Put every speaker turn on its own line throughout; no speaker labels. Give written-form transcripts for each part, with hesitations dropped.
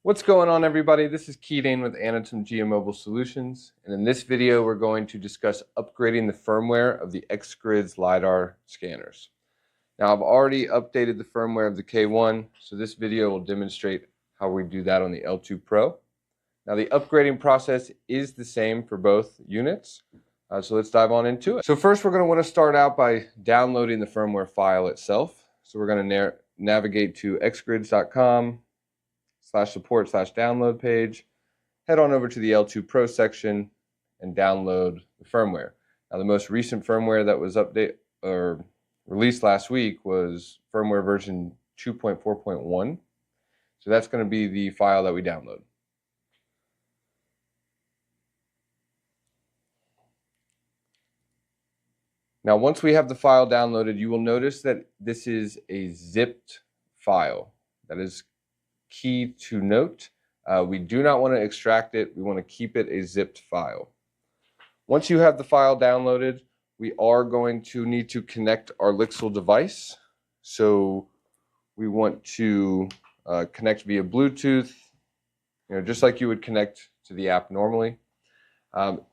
What's going on, everybody? This is Keating with Anatom Geomobile Solutions, and in this video we're going to discuss upgrading the firmware of the XGRIDS LiDAR scanners. Now, I've already updated the firmware of the K1, so this video will demonstrate how we do that on the L2 Pro. Now, the upgrading process is the same for both units, so let's dive on into it. So first, we're going to want to start out by downloading the firmware file itself. So we're going to navigate to xgrids.com/support/download page, head on over to the L2 Pro section, and download the firmware. Now, the most recent firmware that was released last week was firmware version 2.4.1. So that's going to be the file that we download. Now, once we have the file downloaded, you will notice that this is a zipped file. That is key to note. We do not want to extract it. We want to keep it a zipped file. Once you have the file downloaded, we are going to need to connect our Lixel device. So we want to connect via Bluetooth, just like you would connect to the app normally.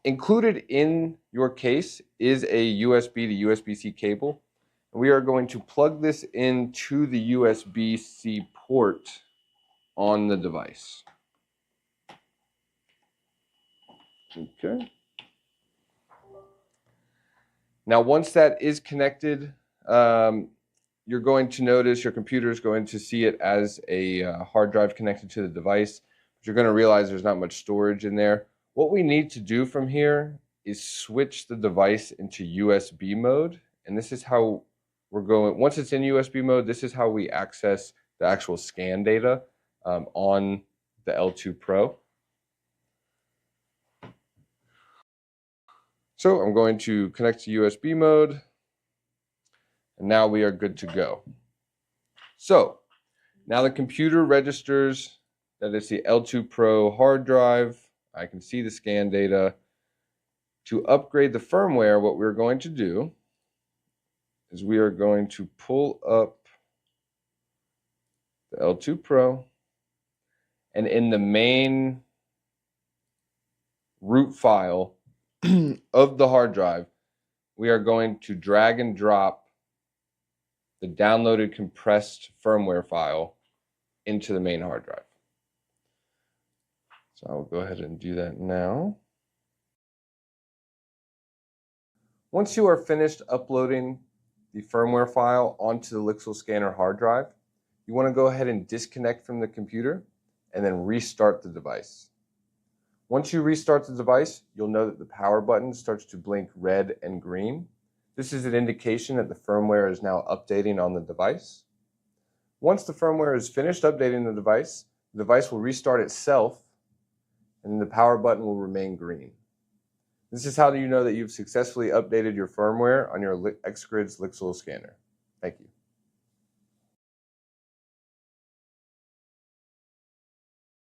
Included in your case is a USB to USB-C cable. We are going to plug this into the USB-C port on the device. Okay. Now, once that is connected, you're going to notice your computer is going to see it as a hard drive connected to the device, but you're going to realize there's not much storage in there. What we need to do from here is switch the device into USB mode, and this is how we're going. Once it's in USB mode, this is how we access the actual scan data on the L2 Pro. So I'm going to connect to USB mode, and now we are good to go. So now the computer registers that it's the L2 Pro hard drive. I can see the scan data. To upgrade the firmware, what we're going to do is we are going to pull up the L2 Pro, and in the main root file of the hard drive, we are going to drag and drop the downloaded compressed firmware file into the main hard drive. So I'll go ahead and do that now. Once you are finished uploading the firmware file onto the Lixel Scanner hard drive, you want to go ahead and disconnect from the computer and then restart the device. Once you restart the device, you'll know that the power button starts to blink red and green. This is an indication that the firmware is now updating on the device. Once the firmware is finished updating the device will restart itself, and the power button will remain green. This is how you know that you've successfully updated your firmware on your XGRIDS Lixel scanner. Thank you.